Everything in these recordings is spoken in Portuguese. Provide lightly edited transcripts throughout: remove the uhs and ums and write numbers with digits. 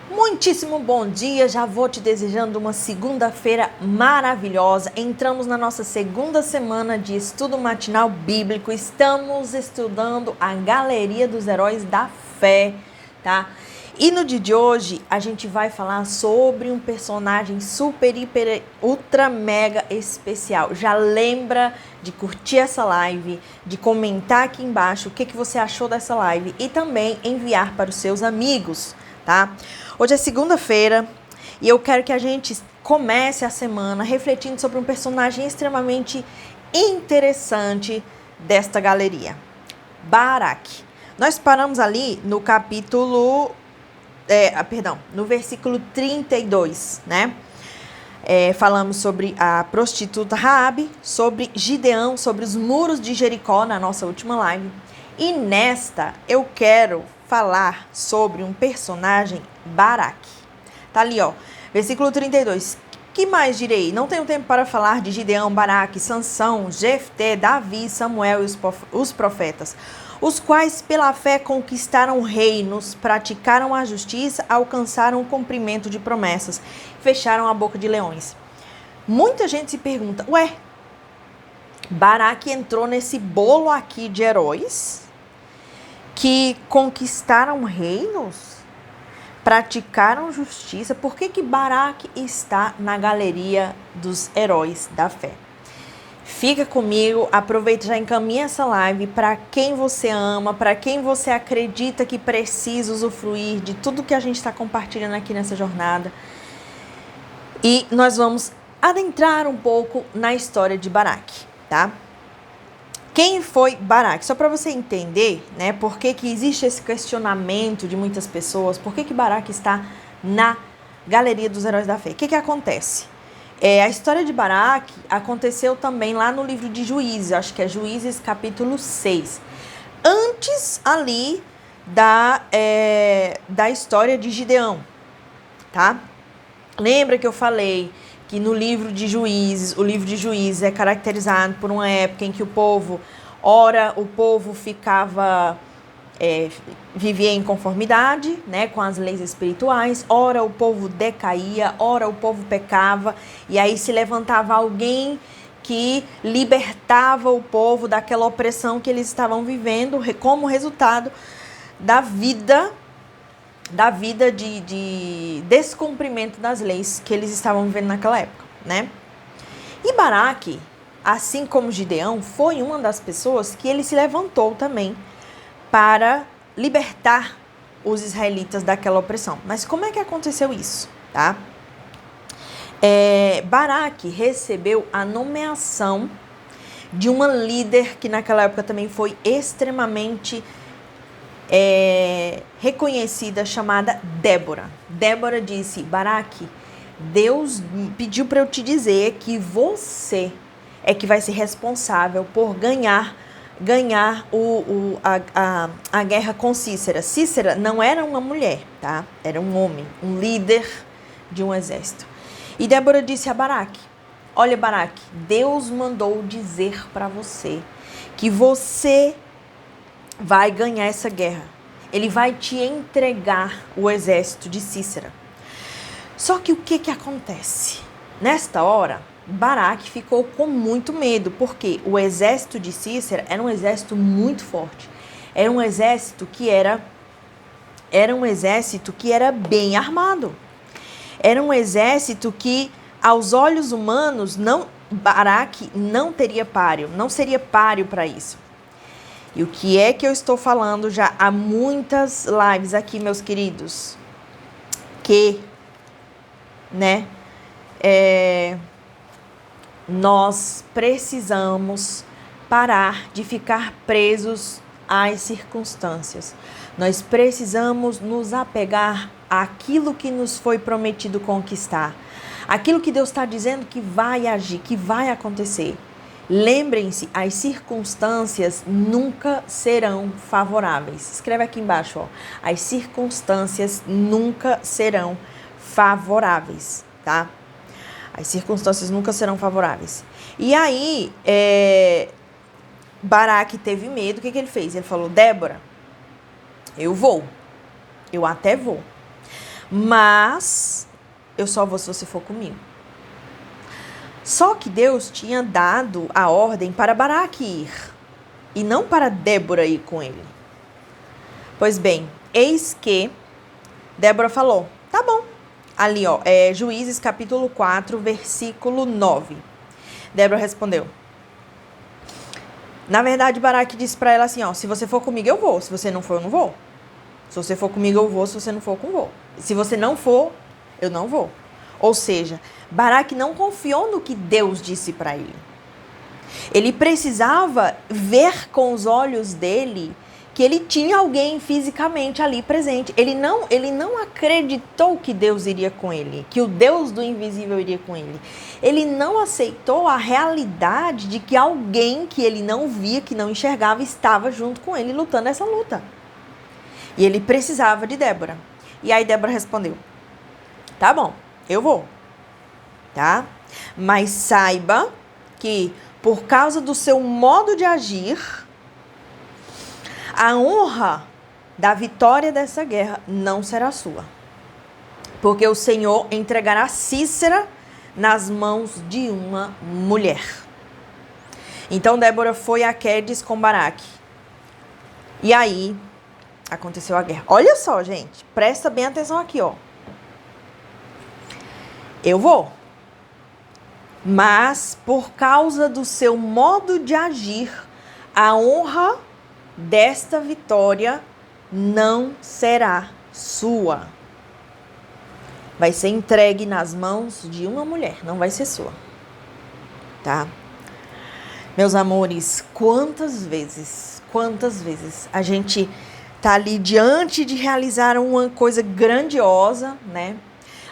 Muitíssimo bom dia, já vou te desejando uma segunda-feira maravilhosa. Entramos na nossa segunda semana de estudo matinal bíblico. Estamos estudando a Galeria dos Heróis da Fé, tá? E no dia de hoje a gente vai falar sobre um personagem super, hiper, ultra, mega especial. Já lembra de curtir essa live, de comentar aqui embaixo o que você achou dessa live e também enviar para os seus amigos, tá? Hoje é segunda-feira e eu quero que a gente comece a semana refletindo sobre um personagem extremamente interessante desta galeria, Baraque. Nós paramos ali no capítulo, no versículo 32, né? Falamos sobre a prostituta Raabe, sobre Gideão, sobre os muros de Jericó na nossa última live. E nesta eu quero falar sobre um personagem, Baraque. Tá ali, ó, versículo 32. Que mais direi? Não tenho tempo para falar de Gideão, Baraque, Sansão, Jefté, Davi, Samuel e os profetas, os quais pela fé conquistaram reinos, praticaram a justiça, alcançaram o cumprimento de promessas, fecharam a boca de leões. Muita gente se pergunta, Baraque entrou nesse bolo aqui de heróis que conquistaram reinos, praticaram justiça. Por que Baraque está na galeria dos heróis da fé? Fica comigo, aproveita e já encaminha essa live para quem você ama, para quem você acredita que precisa usufruir de tudo que a gente está compartilhando aqui nessa jornada. E nós vamos adentrar um pouco na história de Baraque, tá? Quem foi Baraque? Só para você entender, né, por que existe esse questionamento de muitas pessoas, por que Baraque está na Galeria dos Heróis da Fé. O que acontece? A história de Baraque aconteceu também lá no livro de Juízes, acho que é Juízes capítulo 6. Antes ali da história de Gideão, tá? Lembra que eu falei que no livro de Juízes, o livro de Juízes é caracterizado por uma época em que o povo ficava, vivia em conformidade, né, com as leis espirituais, ora o povo decaía, ora o povo pecava, e aí se levantava alguém que libertava o povo daquela opressão que eles estavam vivendo como resultado da vida de descumprimento das leis que eles estavam vivendo naquela época, né? E Baraque, assim como Gideão, foi uma das pessoas que ele se levantou também para libertar os israelitas daquela opressão. Mas como é que aconteceu isso, tá? Baraque recebeu a nomeação de uma líder que naquela época também foi extremamente reconhecida, chamada Débora. Débora disse: Baraque, Deus pediu para eu te dizer que você é que vai ser responsável por ganhar a guerra com Cícera. Cícera não era uma mulher, tá? Era um homem, um líder de um exército. E Débora disse a Baraque: olha, Baraque, Deus mandou dizer para você que você vai ganhar essa guerra. Ele vai te entregar o exército de Cícera. Só que o que acontece? Nesta hora, Baraque ficou com muito medo, porque o exército de Cícera era um exército muito forte. Era um exército que era bem armado. Era um exército que, aos olhos humanos, Baraque não teria páreo, não seria páreo para isso. E o que é que eu estou falando já há muitas lives aqui, meus queridos? Que, nós precisamos parar de ficar presos às circunstâncias. Nós precisamos nos apegar àquilo que nos foi prometido conquistar. Aquilo que Deus está dizendo que vai agir, que vai acontecer. Lembrem-se, as circunstâncias nunca serão favoráveis. Escreve aqui embaixo, ó. As circunstâncias nunca serão favoráveis, tá? As circunstâncias nunca serão favoráveis. E aí, Baraque teve medo. O que ele fez? Ele falou: Débora, eu até vou. Mas eu só vou se você for comigo. Só que Deus tinha dado a ordem para Baraque ir, e não para Débora ir com ele. Pois bem, eis que Débora falou, tá bom. Ali, ó, Juízes capítulo 4, versículo 9. Débora respondeu. Na verdade, Baraque disse para ela assim, ó, se você for comigo, eu vou. Se você não for, eu não vou. Se você for comigo, eu vou. Se você não for, eu vou. Se você não for, eu não vou. Ou seja, Baraque não confiou no que Deus disse para ele. Ele precisava ver com os olhos dele que ele tinha alguém fisicamente ali presente. Ele não acreditou que Deus iria com ele, que o Deus do invisível iria com ele. Ele não aceitou a realidade de que alguém que ele não via, que não enxergava, estava junto com ele lutando essa luta. E ele precisava de Débora. E aí Débora respondeu, tá bom, eu vou, tá? Mas saiba que por causa do seu modo de agir, a honra da vitória dessa guerra não será sua. Porque o Senhor entregará Císera nas mãos de uma mulher. Então Débora foi a Quedes com Baraque. E aí aconteceu a guerra. Olha só, gente, presta bem atenção aqui, ó. Eu vou. Mas por causa do seu modo de agir, a honra desta vitória não será sua. Vai ser entregue nas mãos de uma mulher, não vai ser sua. Tá? Meus amores, quantas vezes a gente tá ali diante de realizar uma coisa grandiosa, né?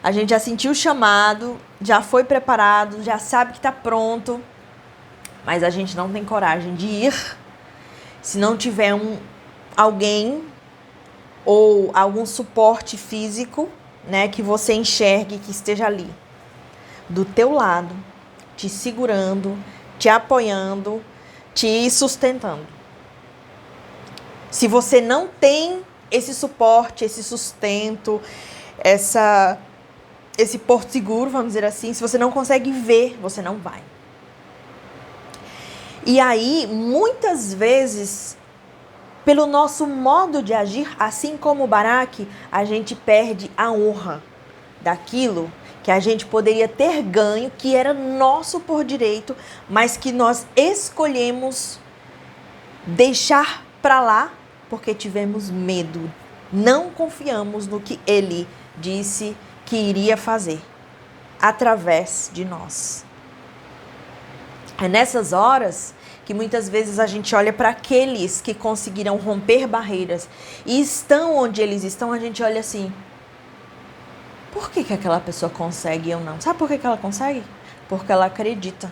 A gente já sentiu o chamado, já foi preparado, já sabe que tá pronto, mas a gente não tem coragem de ir se não tiver alguém ou algum suporte físico, né, que você enxergue que esteja ali, do teu lado, te segurando, te apoiando, te sustentando. Se você não tem esse suporte, esse sustento, esse porto seguro, vamos dizer assim, se você não consegue ver, você não vai. E aí, muitas vezes, pelo nosso modo de agir, assim como Baraque, a gente perde a honra daquilo que a gente poderia ter ganho, que era nosso por direito, mas que nós escolhemos deixar para lá porque tivemos medo. Não confiamos no que ele disse que iria fazer através de nós. É nessas horas que muitas vezes a gente olha para aqueles que conseguiram romper barreiras e estão onde eles estão, a gente olha assim, por que aquela pessoa consegue e eu não? Sabe por que ela consegue? Porque ela acredita.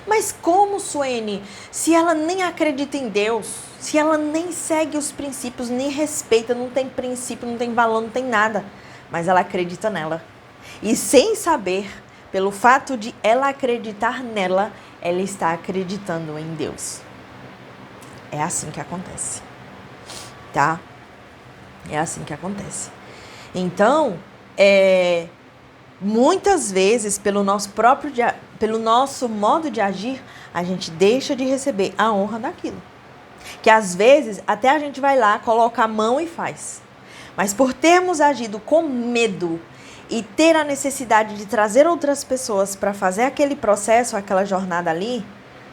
Mas como, Suene, se ela nem acredita em Deus, se ela nem segue os princípios, nem respeita, não tem princípio, não tem valor, não tem nada, mas ela acredita nela. E sem saber, pelo fato de ela acreditar nela, ela está acreditando em Deus. É assim que acontece, tá? É assim que acontece. Então, muitas vezes, pelo nosso modo de agir, a gente deixa de receber a honra daquilo. Que às vezes, até a gente vai lá, coloca a mão e faz. Mas por termos agido com medo e ter a necessidade de trazer outras pessoas para fazer aquele processo, aquela jornada ali,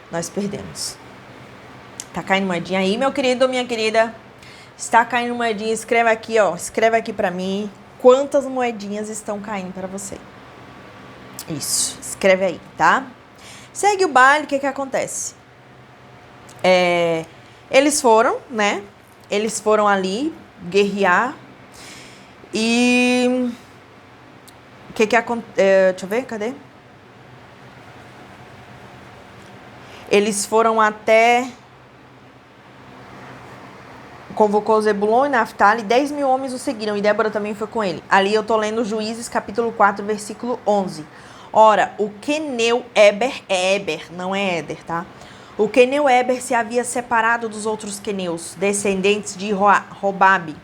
nós perdemos. Tá caindo moedinha aí, meu querido ou minha querida? Está caindo moedinha, escreve aqui, ó. Escreve aqui para mim quantas moedinhas estão caindo para você. Isso, escreve aí, tá? Segue o baile, o que acontece? Eles foram, né? Eles foram ali guerrear e... deixa eu ver, cadê? Eles foram até... Convocou Zebulon e Naftali, 10.000 homens o seguiram, e Débora também foi com ele. Ali eu tô lendo Juízes, capítulo 4, versículo 11. Ora, o queneu Eber, é Eber, não é Éder, tá? O queneu Eber se havia separado dos outros queneus, descendentes de Robabe,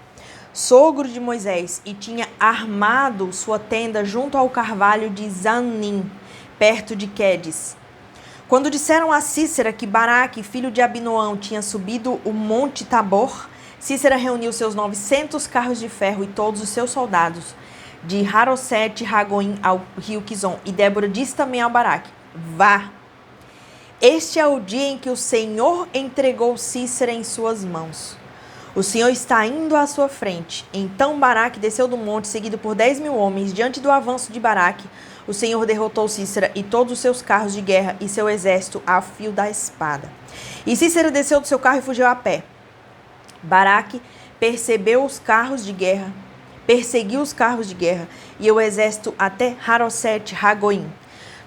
sogro de Moisés, e tinha armado sua tenda junto ao carvalho de Zanim, perto de Quedes. Quando disseram a Sísera que Baraque, filho de Abinoão, tinha subido o monte Tabor, Sísera reuniu seus 900 carros de ferro e todos os seus soldados, de Harosete Ragoim ao rio Quizon. E Débora disse também ao Baraque: vá. Este é o dia em que o Senhor entregou Sísera em suas mãos. O Senhor está indo à sua frente. Então Baraque desceu do monte, seguido por 10.000 homens. Diante do avanço de Baraque, o Senhor derrotou Sísera e todos os seus carros de guerra e seu exército a fio da espada. E Sísera desceu do seu carro e fugiu a pé. Baraque perseguiu os carros de guerra e o exército até Harosete Ragoim.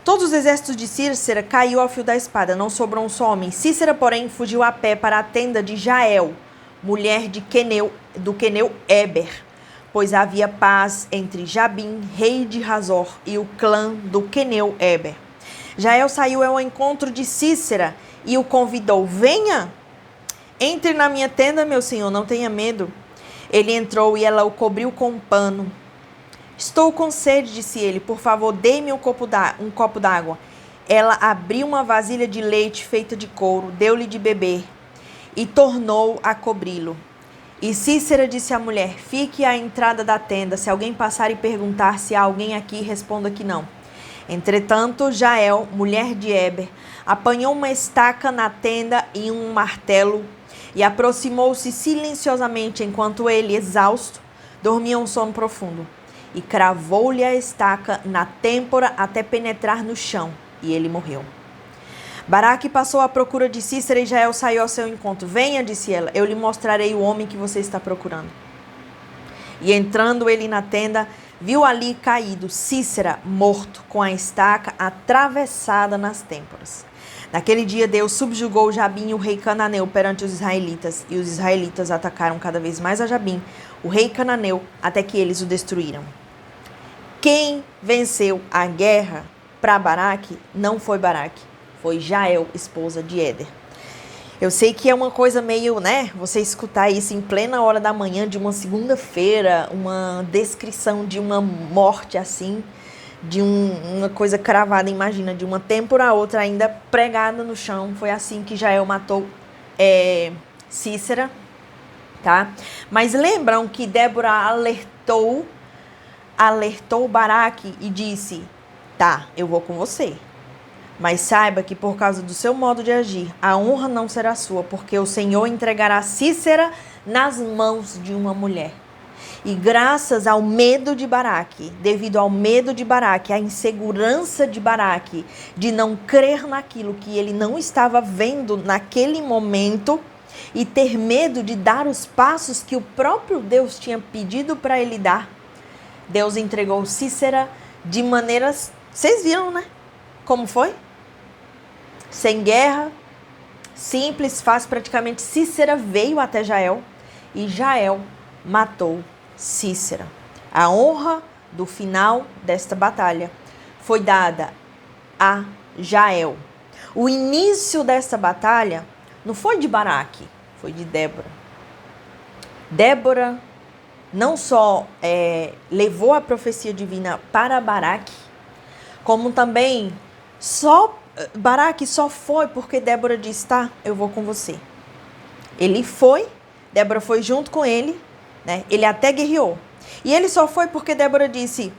Todos os exércitos de Sísera caiu ao fio da espada, não sobrou um só homem. Sísera, porém, fugiu a pé para a tenda de Jael, mulher do queneu Eber, pois havia paz entre Jabim, rei de Hazor, e o clã do queneu Eber. Jael saiu ao encontro de Sísera e o convidou: venha, entre na minha tenda, meu senhor, não tenha medo. Ele entrou e ela o cobriu com um pano. Estou com sede, disse ele, por favor, dê-me um copo d'água. Ela abriu uma vasilha de leite feita de couro, deu-lhe de beber e tornou a cobri-lo. E Sísera disse à mulher: fique à entrada da tenda, se alguém passar e perguntar se há alguém aqui, responda que não. Entretanto, Jael, mulher de Eber, apanhou uma estaca na tenda e um martelo e aproximou-se silenciosamente enquanto ele, exausto, dormia um sono profundo. E cravou-lhe a estaca na têmpora até penetrar no chão, e ele morreu. Baraque passou à procura de Sísera e Jael saiu ao seu encontro. Venha, disse ela, eu lhe mostrarei o homem que você está procurando. E entrando ele na tenda, viu ali caído Sísera, morto, com a estaca atravessada nas têmporas. Naquele dia Deus subjugou Jabim, o rei cananeu, perante os israelitas, e os israelitas atacaram cada vez mais a Jabim, o rei cananeu, até que eles o destruíram. Quem venceu a guerra para Baraque não foi Baraque, foi Jael, esposa de Éder. Eu sei que é uma coisa meio, você escutar isso em plena hora da manhã de uma segunda-feira, uma descrição de uma morte assim, de uma coisa cravada, imagina, de uma têmpora a outra ainda pregada no chão. Foi assim que Jael matou Sísera, tá? Mas lembram que Débora alertou Baraque e disse: tá, eu vou com você. Mas saiba que por causa do seu modo de agir, a honra não será sua, porque o Senhor entregará Sísera nas mãos de uma mulher. E graças ao medo de Baraque, devido ao medo de Baraque, à insegurança de Baraque, de não crer naquilo que ele não estava vendo naquele momento, e ter medo de dar os passos que o próprio Deus tinha pedido para ele dar, Deus entregou Sísera de maneiras... Vocês viram, né? Como foi? Sem guerra, simples, fácil, praticamente. Sísera veio até Jael e Jael matou Sísera. A honra do final desta batalha foi dada a Jael. O início desta batalha não foi de Baraque, foi de Débora. Débora não só levou a profecia divina para Baraque, como também Baraque só foi porque Débora disse: tá, eu vou com você. Ele foi, Débora foi junto com ele, né? Ele até guerreou. E ele só foi porque Débora disse,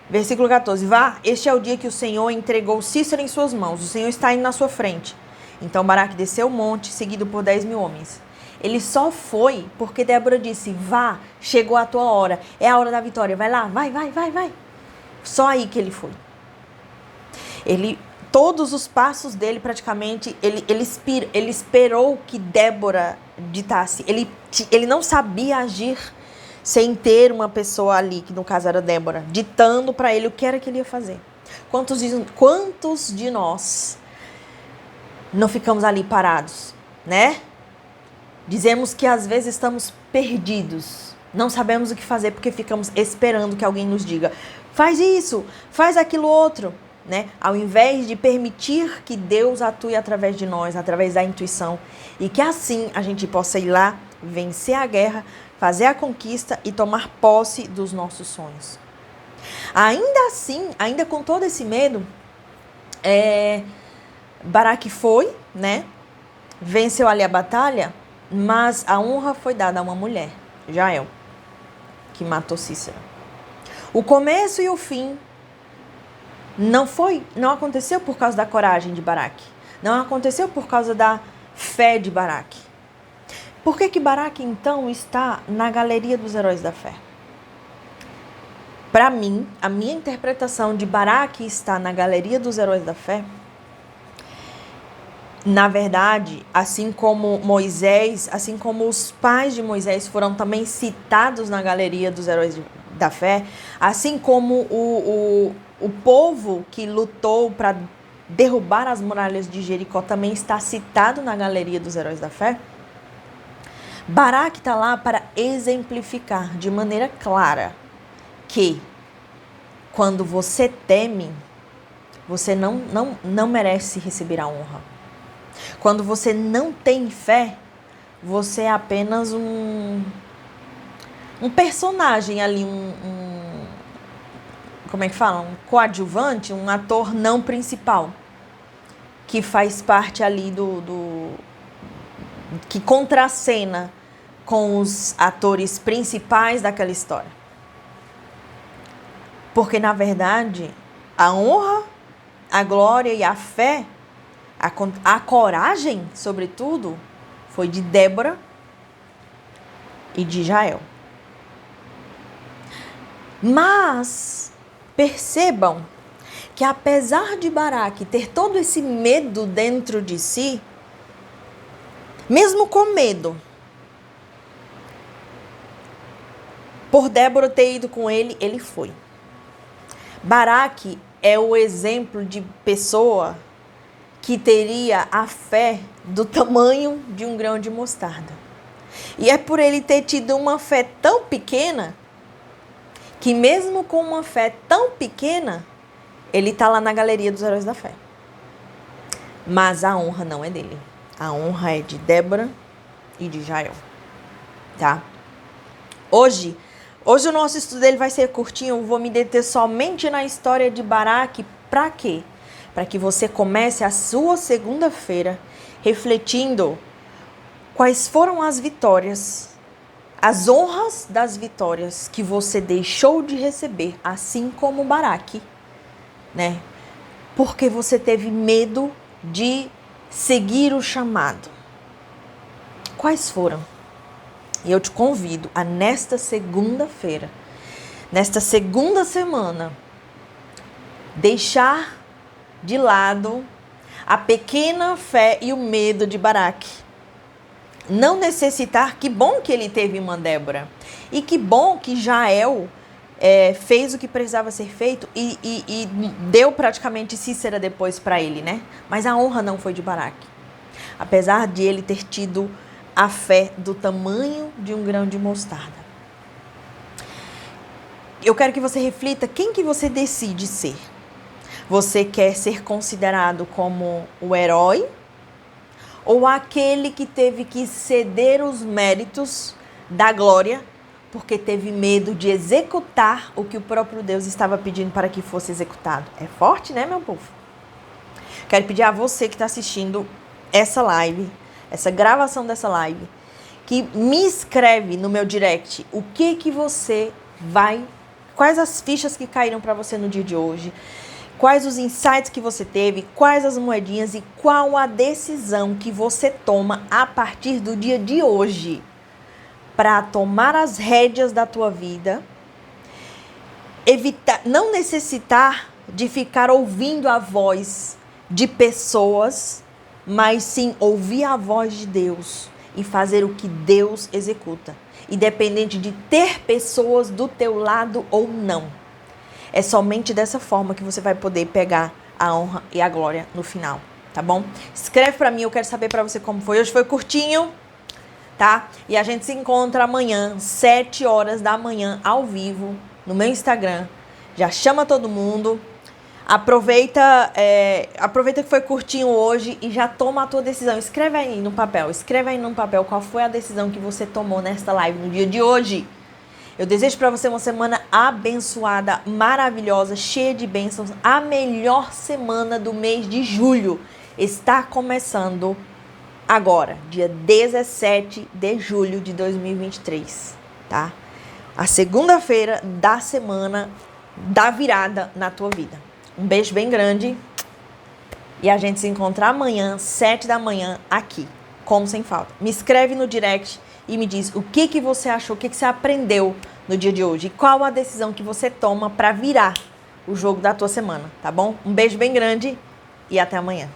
versículo 14, vá, este é o dia que o Senhor entregou Sísera em suas mãos, o Senhor está indo na sua frente. Então Baraque desceu o monte, seguido por 10.000 homens. Ele só foi porque Débora disse, vá, chegou a tua hora, é a hora da vitória, vai lá, vai. Só aí que ele foi. Todos os passos dele praticamente, ele esperou que Débora ditasse. Ele não sabia agir sem ter uma pessoa ali, que no caso era Débora, ditando para ele o que era que ele ia fazer. Quantos de nós não ficamos ali parados, né? Dizemos que às vezes estamos perdidos, não sabemos o que fazer porque ficamos esperando que alguém nos diga, faz isso, faz aquilo outro, né? Ao invés de permitir que Deus atue através de nós, através da intuição, e que assim a gente possa ir lá vencer a guerra, fazer a conquista e tomar posse dos nossos sonhos. Ainda assim, ainda com todo esse medo, Baraque foi, né? Venceu ali a batalha, mas a honra foi dada a uma mulher, Jael, que matou Cícera. O começo e o fim não aconteceu por causa da coragem de Baraque. Não aconteceu por causa da fé de Baraque. Por que Baraque, então, está na galeria dos heróis da fé? Para mim, a minha interpretação de Baraque estar na galeria dos heróis da fé, na verdade, assim como Moisés, assim como os pais de Moisés foram também citados na galeria dos heróis da fé, assim como o povo que lutou para derrubar as muralhas de Jericó também está citado na galeria dos heróis da fé, Baraque está lá para exemplificar de maneira clara que quando você teme, você não merece receber a honra. Quando você não tem fé, você é apenas um personagem ali, como é que fala? Um coadjuvante, um ator não principal, que faz parte ali que contracena com os atores principais daquela história. Porque, na verdade, a honra, a glória e a fé, a coragem, sobretudo, foi de Débora e de Jael. Mas percebam que apesar de Baraque ter todo esse medo dentro de si, mesmo com medo, por Débora ter ido com ele, ele foi. Baraque é o exemplo de pessoa que teria a fé do tamanho de um grão de mostarda. E é por ele ter tido uma fé tão pequena, que mesmo com uma fé tão pequena, ele está lá na galeria dos heróis da fé. Mas a honra não é dele. A honra é de Débora e de Jael. Tá? Hoje o nosso estudo ele vai ser curtinho. Eu vou me deter somente na história de Baraque. Para quê? Para que você comece a sua segunda-feira refletindo quais foram as vitórias, as honras das vitórias que você deixou de receber, assim como Baraque, né? Porque você teve medo de seguir o chamado. Quais foram? E eu te convido a nesta segunda-feira, nesta segunda semana, deixar de lado a pequena fé e o medo de Baraque. Não necessitar, que bom que ele teve uma Débora. E que bom que Jael fez o que precisava ser feito e deu praticamente Cícera depois para ele, né? Mas a honra não foi de Baraque. Apesar de ele ter tido a fé do tamanho de um grão de mostarda. Eu quero que você reflita quem que você decide ser. Você quer ser considerado como o herói ou aquele que teve que ceder os méritos da glória porque teve medo de executar o que o próprio Deus estava pedindo para que fosse executado? É forte, né, meu povo? Quero pedir a você que está assistindo essa live, essa gravação dessa live, que me escreve no meu direct o que você vai, quais as fichas que caíram para você no dia de hoje, quais os insights que você teve, quais as moedinhas e qual a decisão que você toma a partir do dia de hoje para tomar as rédeas da tua vida, evitar, não necessitar de ficar ouvindo a voz de pessoas, mas sim ouvir a voz de Deus e fazer o que Deus executa, independente de ter pessoas do teu lado ou não. É somente dessa forma que você vai poder pegar a honra e a glória no final, tá bom? Escreve pra mim, eu quero saber pra você como foi. Hoje foi curtinho, tá? E a gente se encontra amanhã, 7 horas da manhã, ao vivo, no meu Instagram. Já chama todo mundo. Aproveita que foi curtinho hoje e já toma a tua decisão. Escreve aí no papel qual foi a decisão que você tomou nesta live no dia de hoje. Eu desejo para você uma semana abençoada, maravilhosa, cheia de bênçãos. A melhor semana do mês de julho está começando agora, dia 17 de julho de 2023, tá? A segunda-feira da semana da virada na tua vida. Um beijo bem grande e a gente se encontra amanhã, 7 da manhã, aqui, como sem falta. Me escreve no direct e me diz o que você achou, o que você aprendeu no dia de hoje e qual a decisão que você toma para virar o jogo da tua semana, tá bom? Um beijo bem grande e até amanhã.